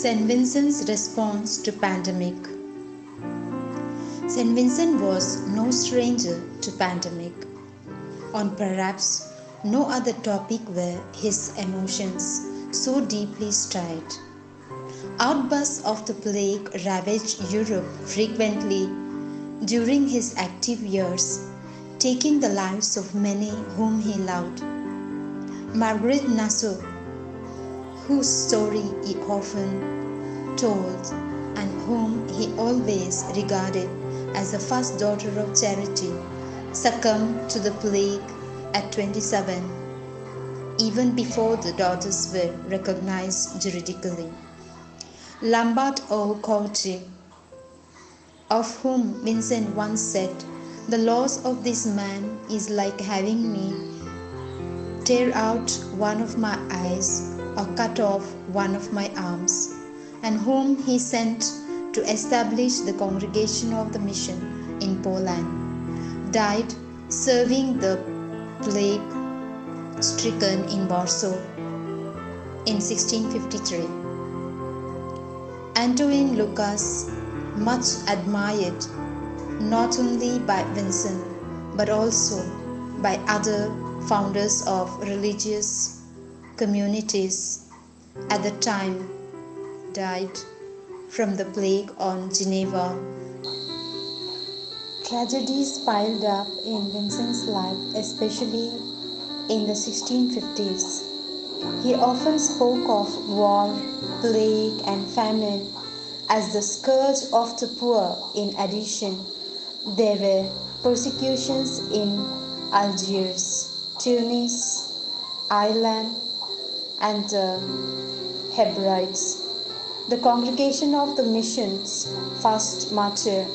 St. Vincent's response to pandemic. St. Vincent was no stranger to pandemic. On perhaps no other topic were his emotions so deeply stirred. Outbursts of the plague ravaged Europe frequently during his active years, taking the lives of many whom he loved. Margaret Nassau, whose story he often told and whom he always regarded as the first daughter of charity, succumbed to the plague at 27, even before the daughters were recognized juridically. Lambert O'Couty, of whom Vincent once said, "The loss of this man is like having me tear out one of my eyes or cut off one of my arms," and whom he sent to establish the congregation of the mission in Poland, died serving the plague-stricken in Warsaw in 1653. Antoine Lucas, much admired not only by Vincent but also by other founders of religious communities at the time, died from the plague on Geneva. Tragedies piled up in Vincent's life, especially in the 1650s. He often spoke of war, plague, and famine as the scourge of the poor. In addition, there were persecutions in Algiers, Tunis, Ireland, and the Hebrides. The congregation of the mission's first martyr,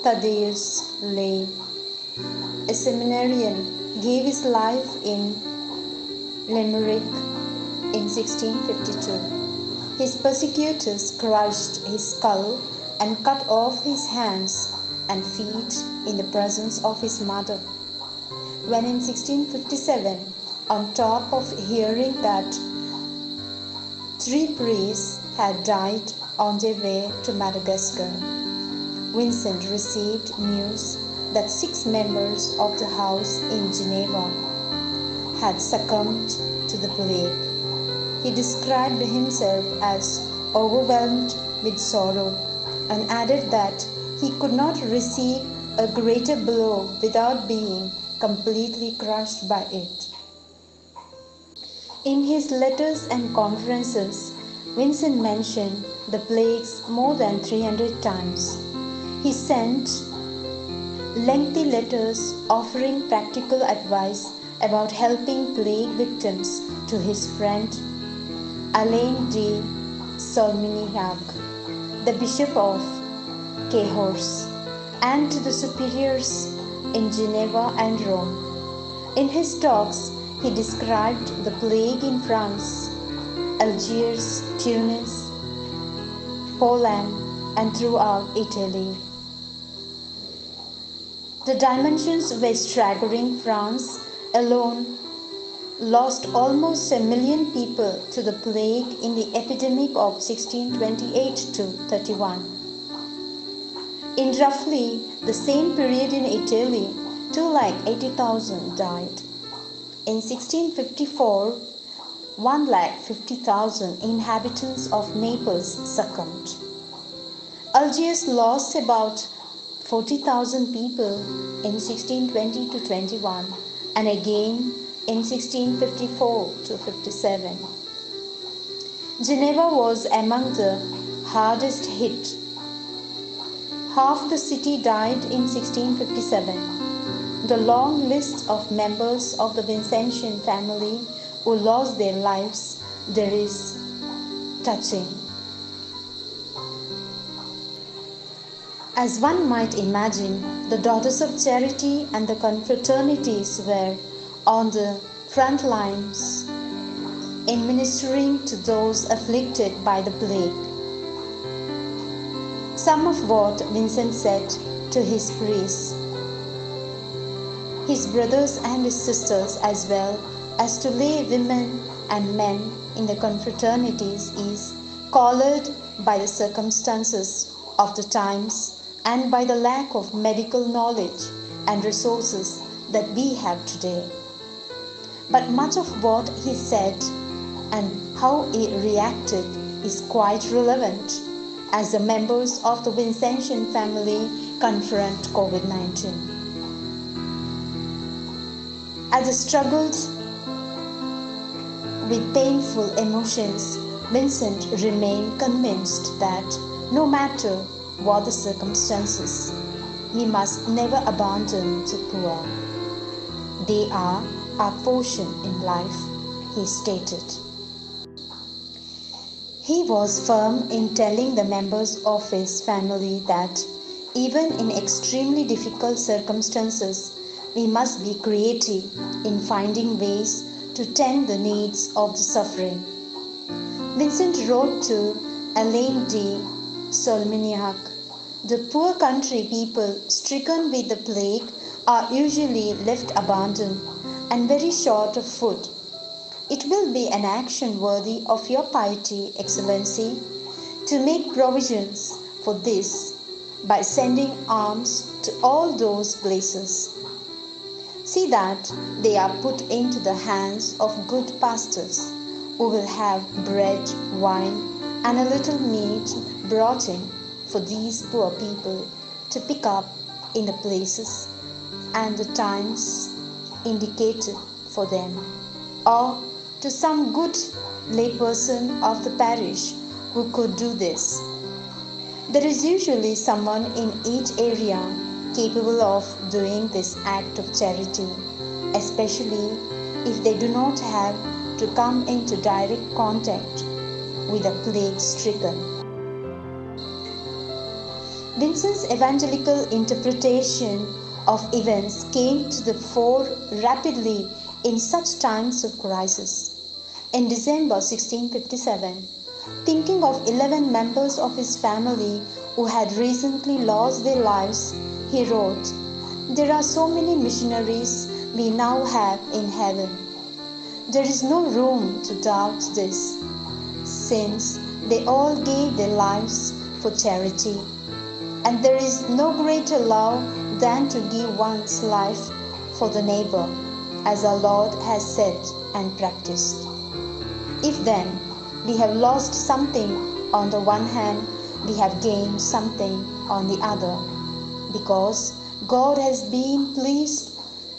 Thaddeus Lay, a seminarian, gave his life in Limerick in 1652. His persecutors crushed his skull and cut off his hands and feet in the presence of his mother. When in 1657, on top of hearing that 3 priests had died on their way to Madagascar, Vincent received news that 6 members of the house in Geneva had succumbed to the plague. He described himself as overwhelmed with sorrow and added that he could not receive a greater blow without being completely crushed by it. In his letters and conferences, Vincent mentioned the plagues more than 300 times. He sent lengthy letters offering practical advice about helping plague victims to his friend Alain de Solminiac, the Bishop of Cahors, and to the superiors in Geneva and Rome. In his talks, he described the plague in France, Algiers, Tunis, Poland, and throughout Italy. The dimensions were staggering. France alone lost almost 1 million people to the plague in the epidemic of 1628-31. In roughly the same period in Italy, 280,000 died. In 1654, 150,000 inhabitants of Naples succumbed. Algiers lost about 40,000 people in 1620-21 and again in 1654-57. Geneva was among the hardest hit. Half the city died in 1657. The long list of members of the Vincentian family who lost their lives there is touching. As one might imagine, the Daughters of Charity and the confraternities were on the front lines in ministering to those afflicted by the plague. Some of what Vincent said to his priests, his brothers and his sisters, as well as to lay women and men in the confraternities is colored by the circumstances of the times and by the lack of medical knowledge and resources that we have today. But much of what he said and how he reacted is quite relevant as the members of the Vincentian family confront COVID-19. As they struggled with painful emotions, Vincent remained convinced that no matter what the circumstances, he must never abandon the poor. They are our portion in life, he stated. He was firm in telling the members of his family that even in extremely difficult circumstances, we must be creative in finding ways to tend the needs of the suffering. Vincent wrote to Alain de Solminiac, "The poor country people stricken with the plague are usually left abandoned and very short of food. It will be an action worthy of your piety, Excellency, to make provisions for this by sending alms to all those places. See that they are put into the hands of good pastors, who will have bread, wine, and a little meat brought in for these poor people to pick up in the places and the times indicated for them, or to some good layperson of the parish who could do this. There is usually someone in each area capable of doing this act of charity, especially if they do not have to come into direct contact with the plague-stricken." Vincent's evangelical interpretation of events came to the fore rapidly in such times of crisis. In December 1657, thinking of 11 members of his family who had recently lost their lives, he wrote, "There are so many missionaries we now have in heaven. There is no room to doubt this, since they all gave their lives for charity, and there is no greater love than to give one's life for the neighbor, as our Lord has said and practiced. If then we have lost something on the one hand, we have gained something on the other, because God has been pleased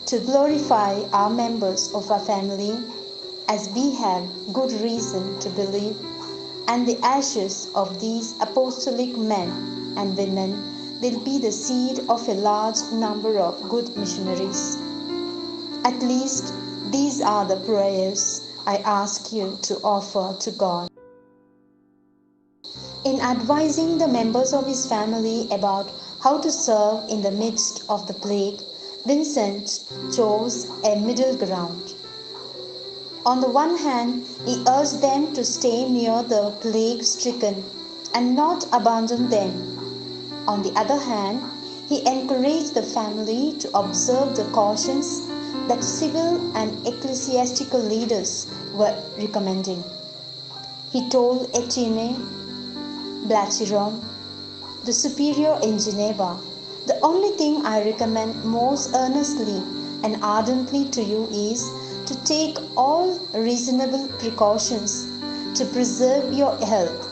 to glorify our members of our family, as we have good reason to believe, and the ashes of these apostolic men and women will be the seed of a large number of good missionaries. At least these are the prayers I ask you to offer to God." In advising the members of his family about how to serve in the midst of the plague, Vincent chose a middle ground. On the one hand, he urged them to stay near the plague-stricken and not abandon them. On the other hand, he encouraged the family to observe the cautions that civil and ecclesiastical leaders were recommending. He told Etienne Blachron, the superior in Geneva, "The only thing I recommend most earnestly and ardently to you is to take all reasonable precautions to preserve your health."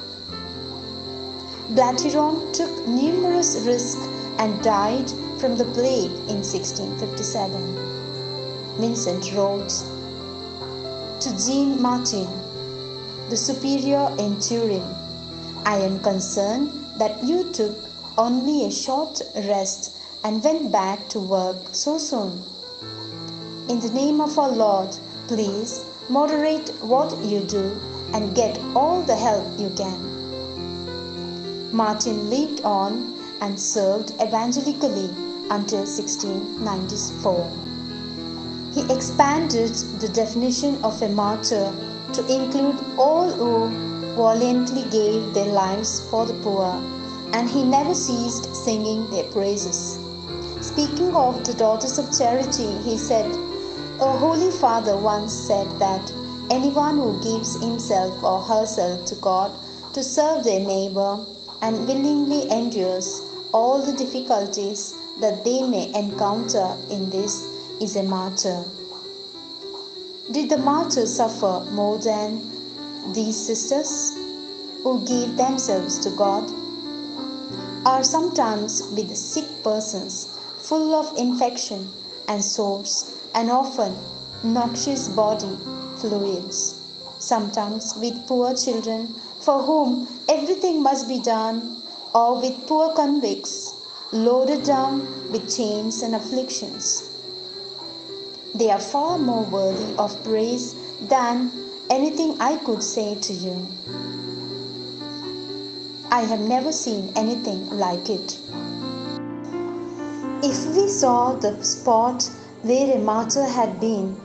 Blachron took numerous risks and died from the plague in 1657. Vincent wrote to Jean Martin, the superior in Turin, "I am concerned that you took only a short rest and went back to work so soon. In the name of our Lord, please moderate what you do and get all the help you can." Martin lived on and served evangelically until 1694. He expanded the definition of a martyr to include all who valiantly gave their lives for the poor, and he never ceased singing their praises. Speaking of the Daughters of Charity, he said, "A holy father once said that anyone who gives himself or herself to God to serve their neighbor and willingly endures all the difficulties that they may encounter in this is a martyr. Did the martyr suffer more than these sisters who gave themselves to God? Or sometimes with sick persons full of infection and sores and often noxious body fluids, sometimes with poor children for whom everything must be done, or with poor convicts loaded down with chains and afflictions. They are far more worthy of praise than anything I could say to you. I have never seen anything like it. If we saw the spot where a martyr had been,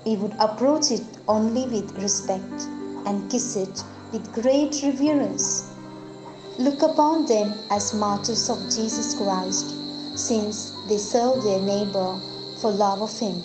we would approach it only with respect and kiss it with great reverence. Look upon them as martyrs of Jesus Christ, since they serve their neighbor for love of Him.